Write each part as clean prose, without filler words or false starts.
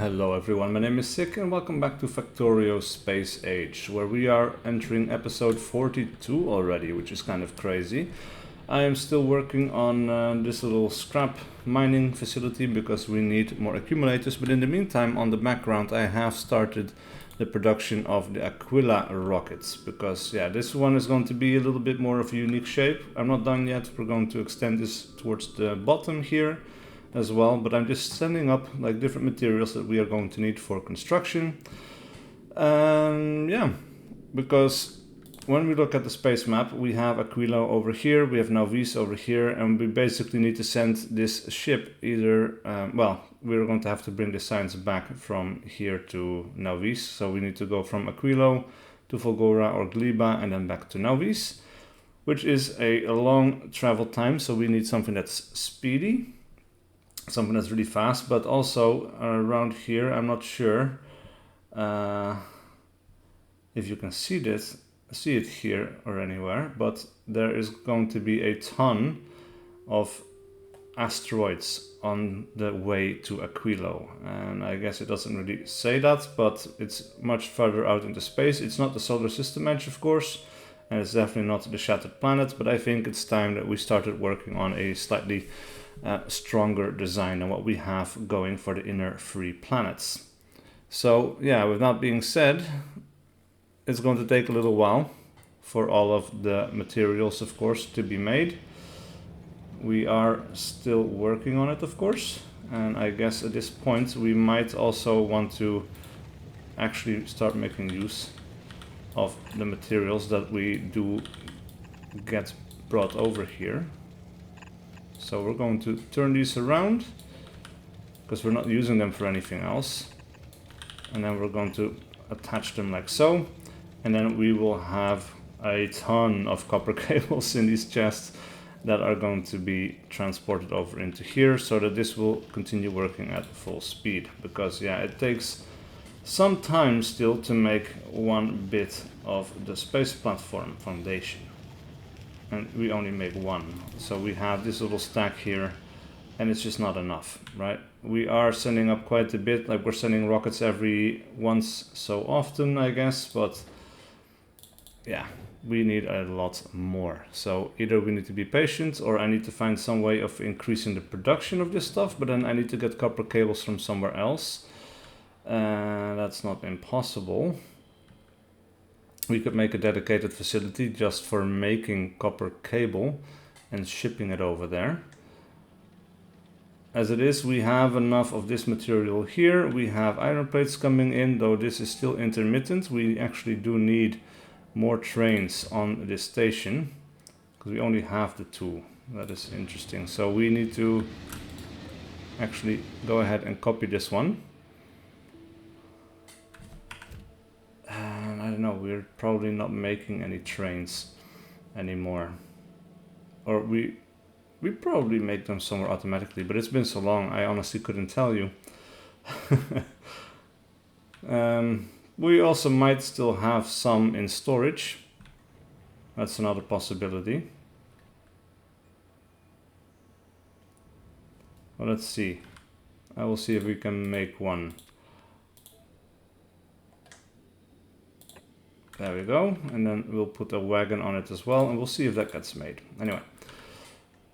Hello everyone, my name is SiC and welcome back to Factorio Space Age, where we are entering episode 42 already, which is kind of crazy. I am still working on this little scrap mining facility because we need more accumulators, but in the meantime, on the background, I have started the production of the Aquila rockets, because yeah, this one is going to be a little bit more of a unique shape. I'm not done yet, we're going to extend this towards the bottom here as well, but I'm just setting up like different materials that we are going to need for construction. Yeah, because when we look at the space map, we have Aquila over here, we have Nauvis over here, and we basically need to send this ship either, we're going to have to bring the science back from here to Nauvis, so we need to go from Aquila to Volgora or Gleba and then back to Nauvis, which is a long travel time, so we need something that's speedy. Something that's really fast, but also around here, I'm not sure if you can see it here or anywhere, but there is going to be a ton of asteroids on the way to Aquila, and I guess it doesn't really say that, but it's much further out into space. It's not the solar system edge, of course, and it's definitely not the shattered planet, but I think it's time that we started working on a slightly stronger design than what we have going for the inner three planets. So yeah, with that being said, it's going to take a little while for all of the materials, of course, to be made. We are still working on it, of course, and I guess at this point we might also want to actually start making use of the materials that we do get brought over here. So we're going to turn these around because we're not using them for anything else, and then we're going to attach them like so, and then we will have a ton of copper cables in these chests that are going to be transported over into here, so that this will continue working at full speed, because yeah, it takes some time still to make one bit of the space platform foundation, and we only make one. So we have this little stack here, and it's just not enough, right? We are sending up quite a bit, like we're sending rockets every once so often, I guess, but yeah, we need a lot more. So either we need to be patient, or I need to find some way of increasing the production of this stuff, but then I need to get copper cables from somewhere else. That's not impossible. We could make a dedicated facility just for making copper cable and shipping it over there. As it is, we have enough of this material here. We have iron plates coming in, though this is still intermittent. We actually do need more trains on this station because we only have the two. That is interesting. So we need to actually go ahead and copy this one. I don't know, we're probably not making any trains anymore. Or we probably make them somewhere automatically, but it's been so long, I honestly couldn't tell you. We also might still have some in storage. That's another possibility. Well, let's see. I will see if we can make one. There we go, and then we'll put a wagon on it as well, and we'll see if that gets made. Anyway,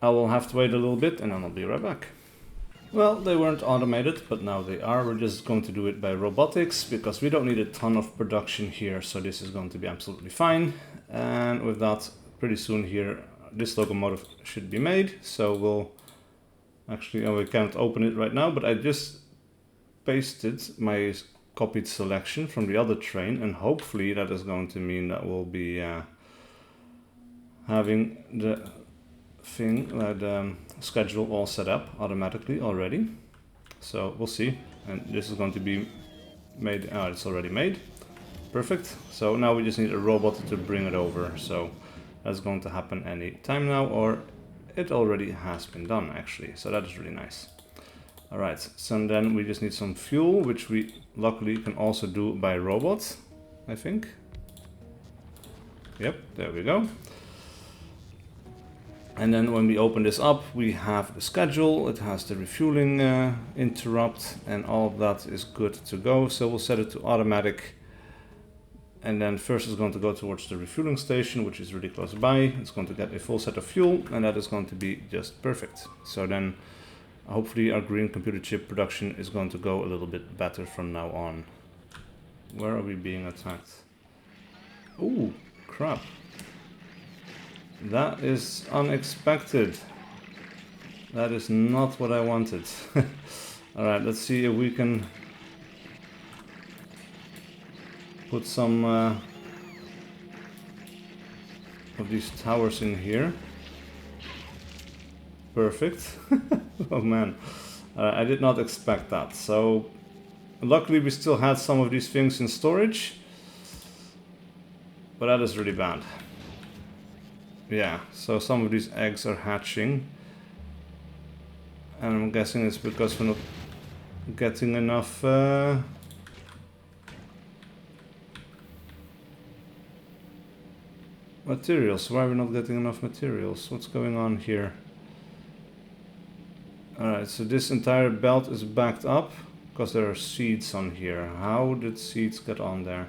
I will have to wait a little bit, and then I'll be right back. Well, they weren't automated, but now they are. We're just going to do it by robotics, because we don't need a ton of production here, so this is going to be absolutely fine. And with that, pretty soon here, this locomotive should be made, so we'll actually, we can't open it right now, but I just pasted my copied selection from the other train, and hopefully that is going to mean that we'll be having the thing, the schedule all set up automatically already. So we'll see, and this is going to be made. It's already made. Perfect. So now we just need a robot to bring it over, so that's going to happen any time now, or it already has been done actually, so that is really nice. Alright, so then we just need some fuel, which we luckily can also do by robot, I think. Yep, there we go. And then when we open this up, we have the schedule, it has the refueling interrupt, and all of that is good to go. So we'll set it to automatic. And then first it's going to go towards the refueling station, which is really close by. It's going to get a full set of fuel, and that is going to be just perfect. So then hopefully our green computer chip production is going to go a little bit better from now on. Where are we being attacked? Ooh, crap. That is unexpected. That is not what I wanted. Alright, let's see if we can put some of these towers in here. Perfect. Oh man, I did not expect that. So luckily we still had some of these things in storage, but that is really bad. Yeah, so some of these eggs are hatching, and I'm guessing it's because we're not getting enough materials. Why are we not getting enough materials? What's going on here? Alright, so this entire belt is backed up because there are seeds on here. How did seeds get on there?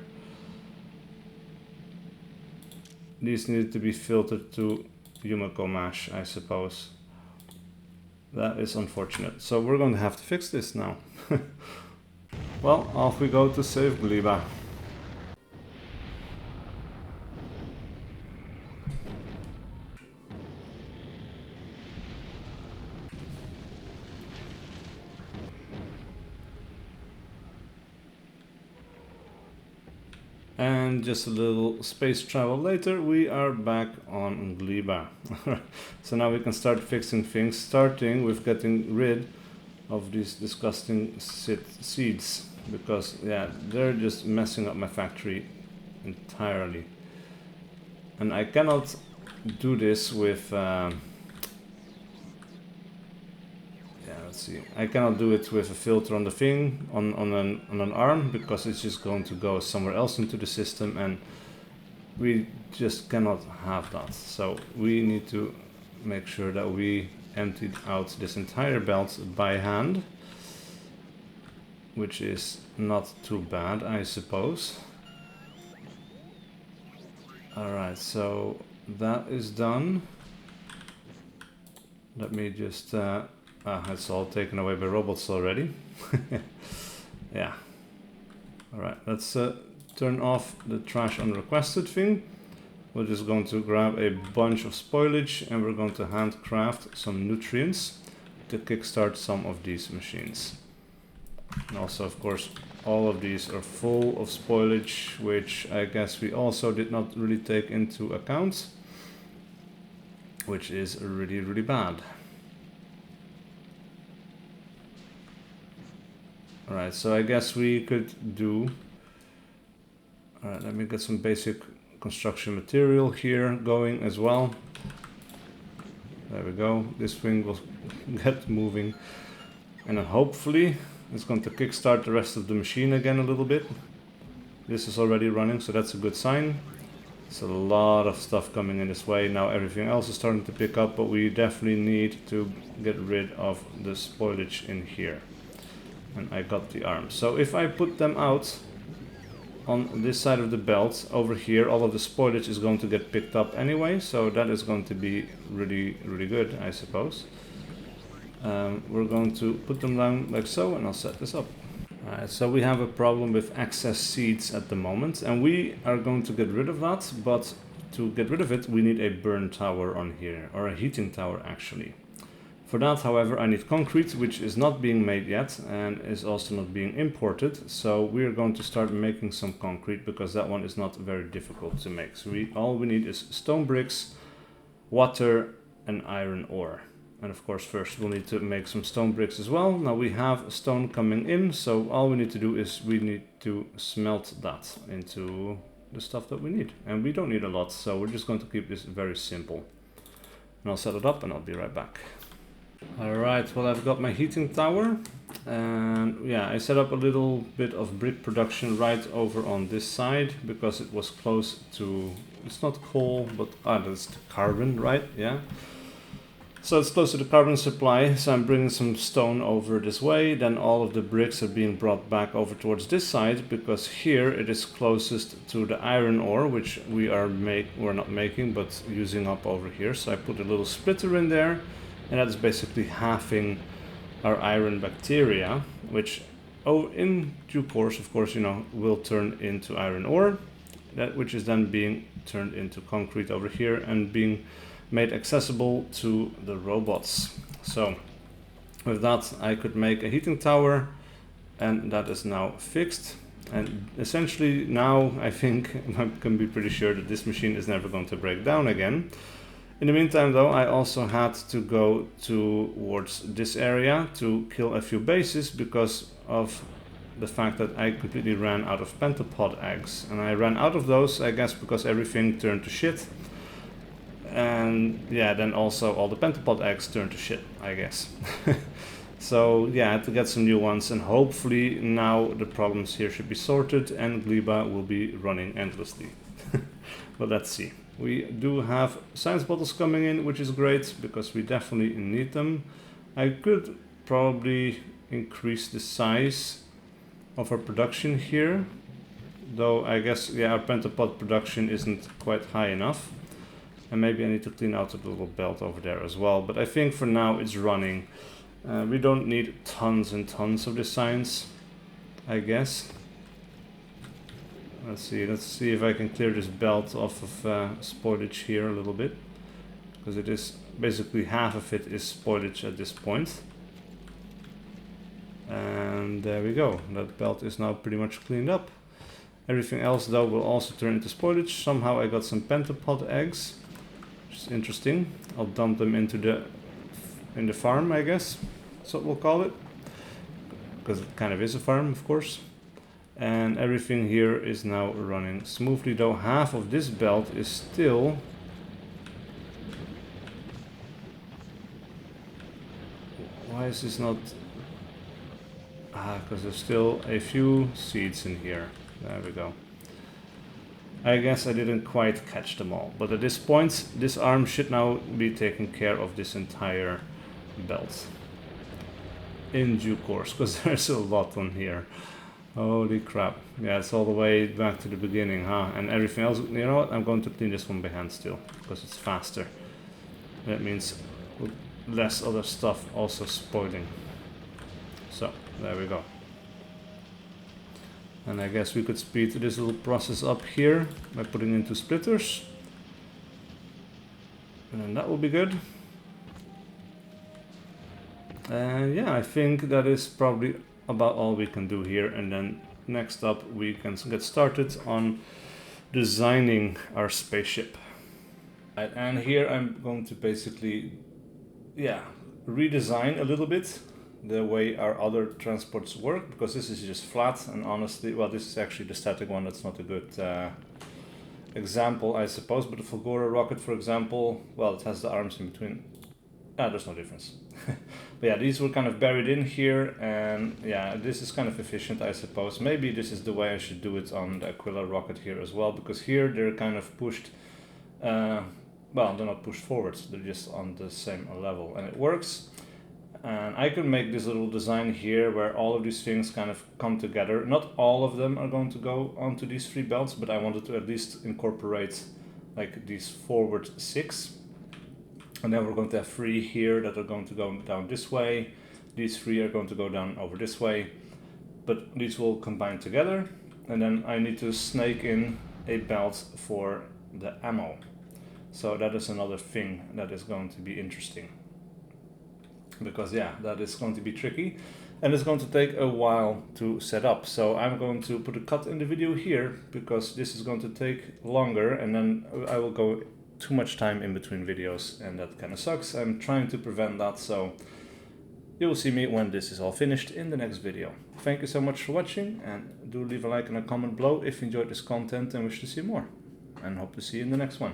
These needed to be filtered to Yumiko mash, I suppose. That is unfortunate. So we're going to have to fix this now. Well, off we go to save Gleba. And just a little space travel later, we are back on Gleba. So now we can start fixing things, starting with getting rid of these disgusting seeds. Because, yeah, they're just messing up my factory entirely. And I cannot do this with... let's see. I cannot do it with a filter on the thing, on an arm, because it's just going to go somewhere else into the system, and we just cannot have that. So we need to make sure that we emptied out this entire belt by hand, which is not too bad, I suppose. Alright, so that is done. Let me just... it's all taken away by robots already. Yeah. Alright, let's turn off the trash unrequested thing. We're just going to grab a bunch of spoilage, and we're going to handcraft some nutrients to kickstart some of these machines. And also, of course, all of these are full of spoilage, which I guess we also did not really take into account, which is really, really bad. Alright, so I guess we could do... Alright, let me get some basic construction material here going as well. There we go. This thing will get moving. And then hopefully it's going to kickstart the rest of the machine again a little bit. This is already running, so that's a good sign. It's a lot of stuff coming in this way. Now everything else is starting to pick up, but we definitely need to get rid of the spoilage in here. And I got the arms. So if I put them out on this side of the belt, over here, all of the spoilage is going to get picked up anyway, so that is going to be really, really good, I suppose. We're going to put them down like so, and I'll set this up. Alright, so we have a problem with excess seeds at the moment, and we are going to get rid of that, but to get rid of it, we need a burn tower on here, or a heating tower actually. For that, however, I need concrete, which is not being made yet and is also not being imported. So we are going to start making some concrete, because that one is not very difficult to make. So all we need is stone bricks, water, and iron ore. And of course, first we'll need to make some stone bricks as well. Now we have stone coming in, so all we need to do is we need to smelt that into the stuff that we need. And we don't need a lot, so we're just going to keep this very simple. And I'll set it up and I'll be right back. Alright, well, I've got my heating tower, and yeah, I set up a little bit of brick production right over on this side, because it was close to, it's not coal, but that's the carbon, right? Yeah. So it's close to the carbon supply, so I'm bringing some stone over this way, then all of the bricks are being brought back over towards this side, because here it is closest to the iron ore, which we're not making, but using up over here. So I put a little splitter in there, and that is basically halving our iron bacteria, which in due course, of course, will turn into iron ore, which is then being turned into concrete over here and being made accessible to the robots. So with that I could make a heating tower, and that is now fixed. And essentially now I think I can be pretty sure that this machine is never going to break down again. In the meantime though, I also had to go towards this area to kill a few bases because of the fact that I completely ran out of pentapod eggs. And I ran out of those, I guess, because everything turned to shit. And yeah, then also all the pentapod eggs turned to shit, I guess. So yeah, I had to get some new ones, and hopefully now the problems here should be sorted and Gleba will be running endlessly. But let's see. We do have science bottles coming in, which is great because we definitely need them. I could probably increase the size of our production here, though I guess, yeah, our pentapod production isn't quite high enough. And maybe I need to clean out the little belt over there as well. But I think for now it's running. We don't need tons and tons of this science, I guess. Let's see if I can clear this belt off of spoilage here a little bit. Because it is basically half of it is spoilage at this point. And there we go. That belt is now pretty much cleaned up. Everything else though will also turn into spoilage. Somehow I got some pentapod eggs. Which is interesting. I'll dump them into the farm, I guess. That's what we'll call it. Because it kind of is a farm, of course. And everything here is now running smoothly, though half of this belt is still... Why is this not... because there's still a few seeds in here. There we go. I guess I didn't quite catch them all, but at this point this arm should now be taking care of this entire belt in due course, because there's a lot on here. Holy crap. Yeah, it's all the way back to the beginning, huh? And everything else, you know what, I'm going to clean this one by hand still, because it's faster. That means less other stuff also spoiling. So there we go. And I guess we could speed this little process up here by putting into splitters. And that will be good. And yeah, I think that is probably about all we can do here. And then next up we can get started on designing our spaceship. And here I'm going to basically, yeah, redesign a little bit the way our other transports work, because this is just flat, and honestly, well, this is actually the static one. That's not a good example, I suppose, but the Factorio rocket, for example, well, it has the arms in between. There's no difference. But yeah, these were kind of buried in here, and yeah, this is kind of efficient, I suppose. Maybe this is the way I should do it on the Aquila rocket here as well, because here they're kind of pushed, well, they're not pushed forwards, they're just on the same level, and it works. And I can make this little design here where all of these things kind of come together. Not all of them are going to go onto these three belts, but I wanted to at least incorporate like these forward 6. And then we're going to have 3 here that are going to go down this way. These 3 are going to go down over this way. But these will combine together. And then I need to snake in a belt for the ammo. So that is another thing that is going to be interesting. Because yeah, that is going to be tricky and it's going to take a while to set up. So I'm going to put a cut in the video here because this is going to take longer, and then I will go too much time in between videos, and that kind of sucks. I'm trying to prevent that, so you will see me when this is all finished in the next video. Thank you so much for watching, and do leave a like and a comment below if you enjoyed this content and wish to see more. And hope to see you in the next one.